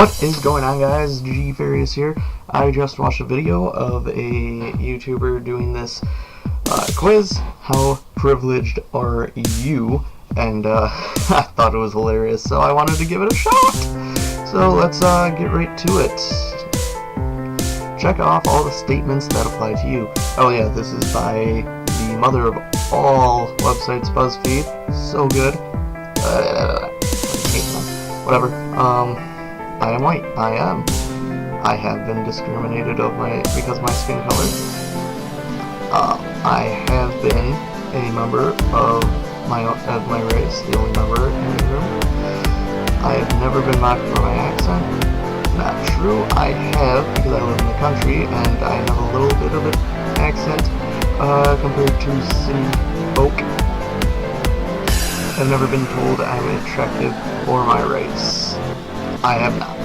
What is going on, guys? G-Furious here. I just watched a video of a YouTuber doing this quiz. How privileged are you? And I thought it was hilarious, so I wanted to give it a shot. So let's get right to it. Check off all the statements that apply to you. Oh yeah, this is by the mother of all websites, BuzzFeed. So good. Whatever. I am white. I have been discriminated because of my skin color. I have been a member of my race, the only member in the room. I have never been mocked for my accent. Not true. I have, because I live in the country and I have a little bit of an accent compared to city folk. I've never been told I'm attractive for my race. I have not.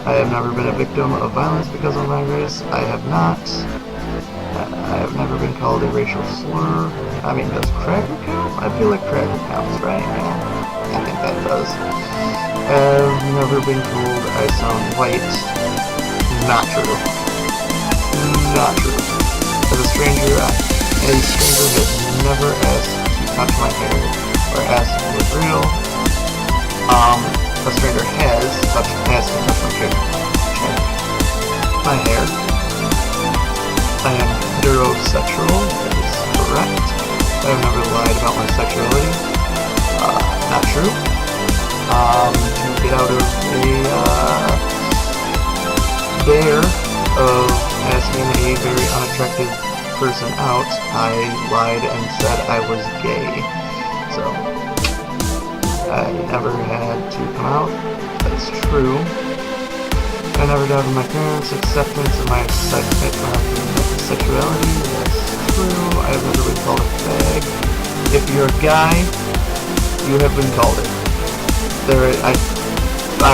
I have never been a victim of violence because of my race. I have not. I have never been called a racial slur. I mean, does cracker count? I feel like cracker counts, right? Yeah, I think that does. I've never been told I sound white. Not true. Not true. As a stranger has never asked to touch my hair or asked if it was real. A stranger has to touch my hair. I am heterosexual, that is correct. I have never lied about my sexuality. Not true. To get out of a dare of asking a very unattractive person out, I lied and said I was gay. So I never had to come out. That's true. I never doubted my parents' acceptance of my sexuality. That's true. I have never been called a fag. If you're a guy, you have been called it. I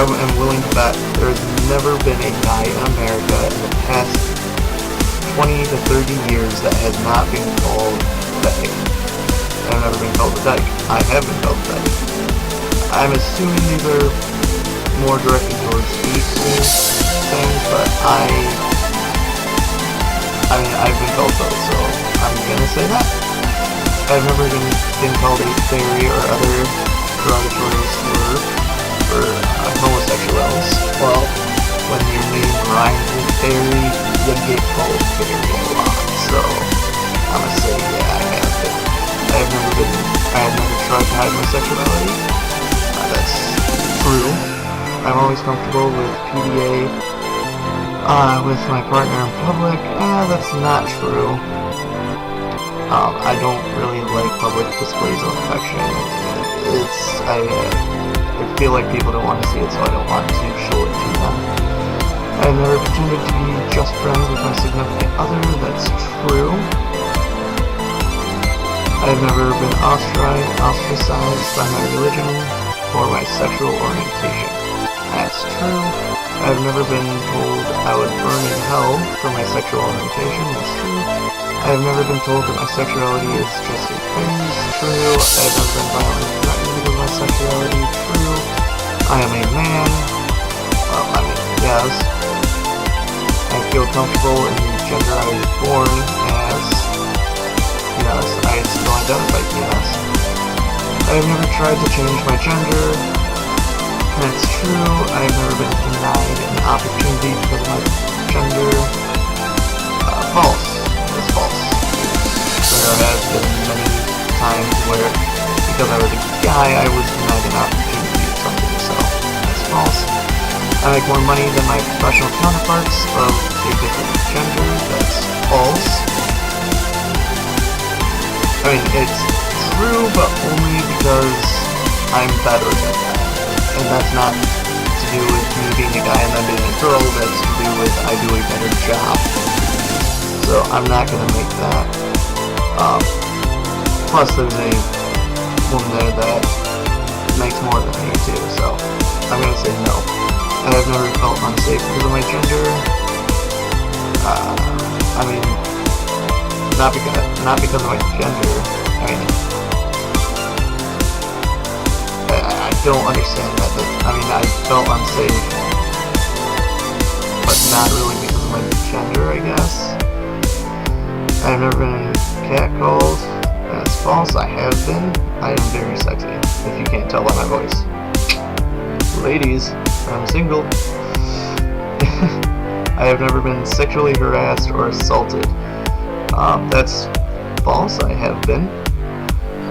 am willing to bet there has never been a guy in America in the past 20 to 30 years that has not been called fag. I've never been called a dyke. I have been called a dyke. I'm assuming these are more directed towards equal things, but I've been called both, so I'm gonna say that. I've never been called a fairy or other derogatory slur for homosexuals. Well, when your name rhymes with fairy, you get called fairy a lot, so I'm gonna say yeah, I have been. I have never tried to hide my sexuality. That's true. I'm always comfortable with PDA with my partner in public. That's not true. I don't really like public displays of affection. I feel like people don't want to see it, so I don't want to show it to them. I've never pretended to be just friends with my significant other. That's true. I've never been ostracized by my religion or my sexual orientation. That's true. I've never been told I would burn in hell for my sexual orientation. That's true. I've never been told that my sexuality is just a phase. True. I've never been violently threatened because of my sexuality. True. I am a man. Yes. I feel comfortable in the gender I was born as. Yes. I still identify as yes. I've never tried to change my gender. That's true. I've never been denied an opportunity because of my gender. False. That's false. There have been many times where, because I was a guy, I was denied an opportunity or something, so that's false. I make more money than my professional counterparts of a different gender. That's false. I mean, it's true, but only because I'm better than that. And that's not to do with me being a guy and then being a girl, that's to do with I do a better job. So I'm not going to make that. Plus there's a woman there that makes more than me too, so I'm going to say no. I have never felt unsafe because of my gender. Not because of my gender. I don't understand that. I felt unsafe but not really because of my gender, I guess. I've never been catcalled. That's false. I have been. I am very sexy, if you can't tell by my voice. Ladies, I'm single. I have never been sexually harassed or assaulted. That's false. I have been.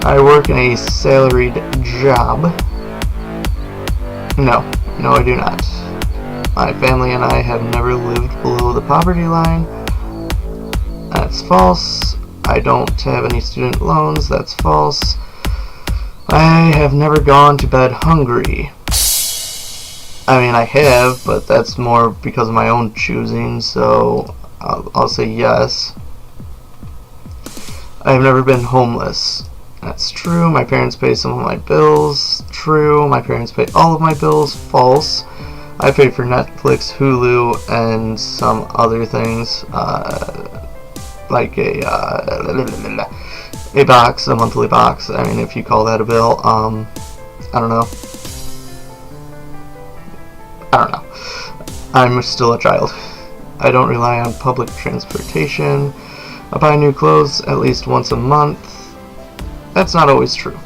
I work in a salaried job. No, I do not. My family and I have never lived below the poverty line. That's false. I don't have any student loans. That's false. I have never gone to bed hungry. I mean, I have, but that's more because of my own choosing, so I'll say yes. I have never been homeless. That's true. My parents pay some of my bills. True. My parents pay all of my bills. False. I pay for Netflix, Hulu, and some other things, like a box, a monthly box. I mean, if you call that a bill. I don't know. I'm still a child. I don't rely on public transportation. I buy new clothes at least once a month. That's not always true.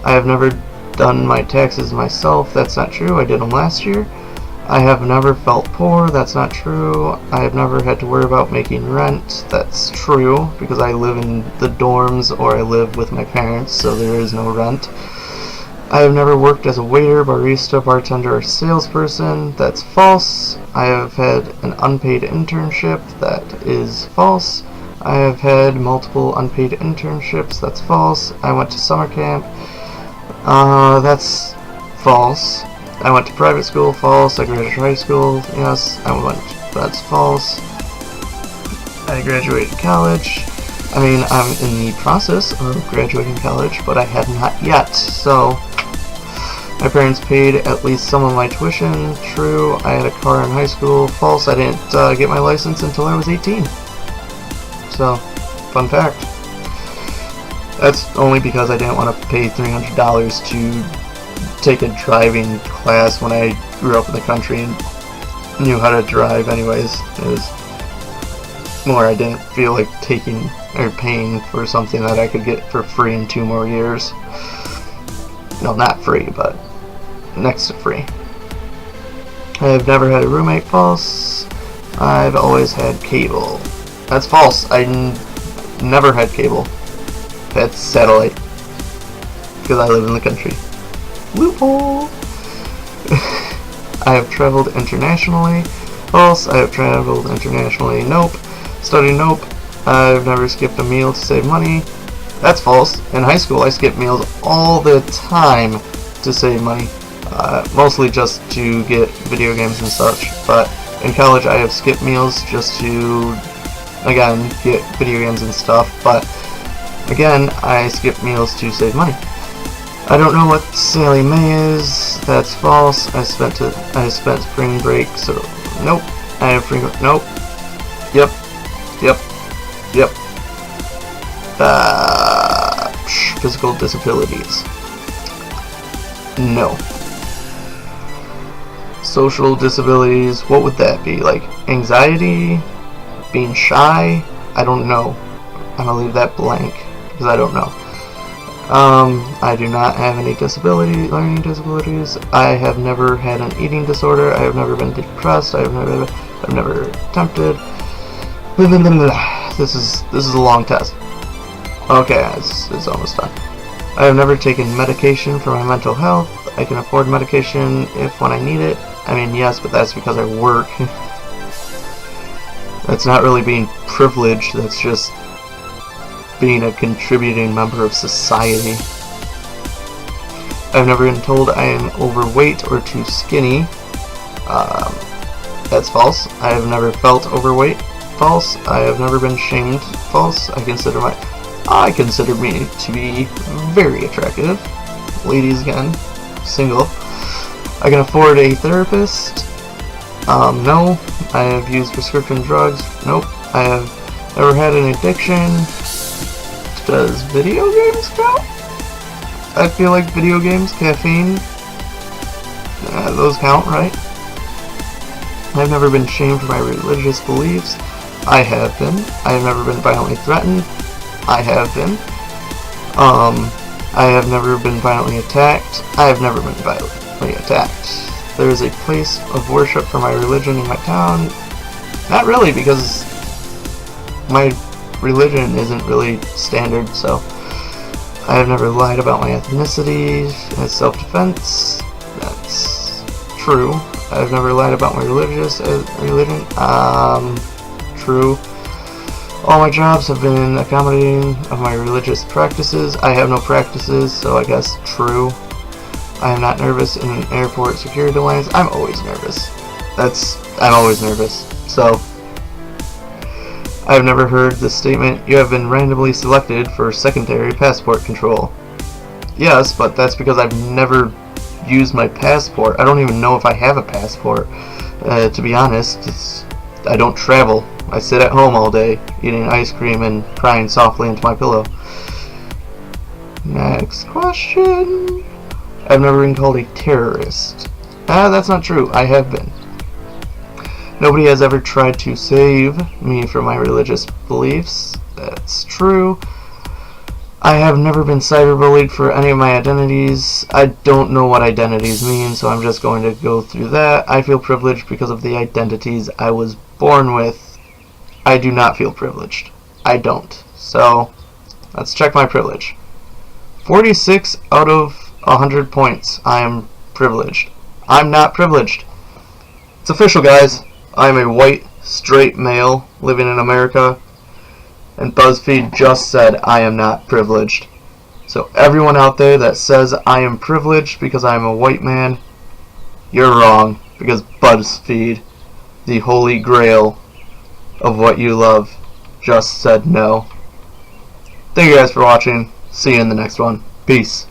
I have never done my taxes myself. That's not true. I did them last year. I have never felt poor. That's not true. I have never had to worry about making rent. That's true, because I live in the dorms or I live with my parents, so there is no rent. I have never worked as a waiter, barista, bartender, or salesperson. That's false. I have had an unpaid internship. That is false. I have had multiple unpaid internships. That's false. I went to summer camp. That's false. I went to private school. False. I graduated high school. Yes. That's false. I graduated college. I mean, I'm in the process of graduating college, but I have not yet. So, my parents paid at least some of my tuition. True. I had a car in high school. False. I didn't get my license until I was 18. So, fun fact. That's only because I didn't want to pay $300 to take a driving class when I grew up in the country and knew how to drive anyways. It was more I didn't feel like taking or paying for something that I could get for free in 2 more years. No, not free, but next to free. I have never had a roommate. False. I've always had cable. That's false. I never had cable. That's satellite. Because I live in the country. Loophole! I have traveled internationally. False. I have traveled internationally. Nope. Studied. Nope. I've never skipped a meal to save money. That's false. In high school, I skipped meals all the time to save money. Mostly just to get video games and such. But in college, I have skipped meals just to, again, get video games and stuff. But again, I skip meals to save money. I don't know what Sally Mae is. That's false. I spent spring break, so nope. I have spring break. Nope. Yep. Physical disabilities. No. Social disabilities. What would that be? Like anxiety? Being shy? I don't know. I'm gonna leave that blank because I don't know. I do not have any learning disabilities. I have never had an eating disorder. I have never been depressed. I've never tempted. This is a long test. Okay, it's almost done. I have never taken medication for my mental health. I can afford medication if when I need it. I mean, yes, but that's because I work. That's not really being privileged. That's just being a contributing member of society. I've never been told I am overweight or too skinny. That's false. I have never felt overweight. False. I have never been shamed. False. I consider me to be very attractive. Ladies again. Single. I can afford a therapist. No. I have used prescription drugs. Nope. I have never had an addiction. Does video games count? I feel like video games, caffeine, those count, right? I've never been shamed for my religious beliefs. I have been. I have never been violently threatened. I have been. I have never been violently attacked. I have never been violently attacked. There is a place of worship for my religion in my town. Not really, because my religion isn't really standard, so I have never lied about my ethnicity as self-defense. That's true. I've never lied about my religion. True. All my jobs have been accommodating of my religious practices. I have no practices, so I guess true. I am not nervous in an airport security lines. I'm always nervous. I'm always nervous. So, I've never heard the statement, "You have been randomly selected for secondary passport control." Yes, but that's because I've never used my passport. I don't even know if I have a passport. To be honest, I don't travel. I sit at home all day, eating ice cream and crying softly into my pillow. Next question. I've never been called a terrorist. That's not true. I have been. Nobody has ever tried to save me from my religious beliefs. That's true. I have never been cyberbullied for any of my identities. I don't know what identities mean, so I'm just going to go through that. I feel privileged because of the identities I was born with. I do not feel privileged. I don't. So, let's check my privilege. 46 out of 100 points. I am privileged. I'm not privileged. It's official, guys. I am a white, straight male living in America, and BuzzFeed just said I am not privileged. So everyone out there that says I am privileged because I am a white man, you're wrong, because BuzzFeed, the holy grail of what you love, just said no. Thank you guys for watching. See you in the next one. Peace.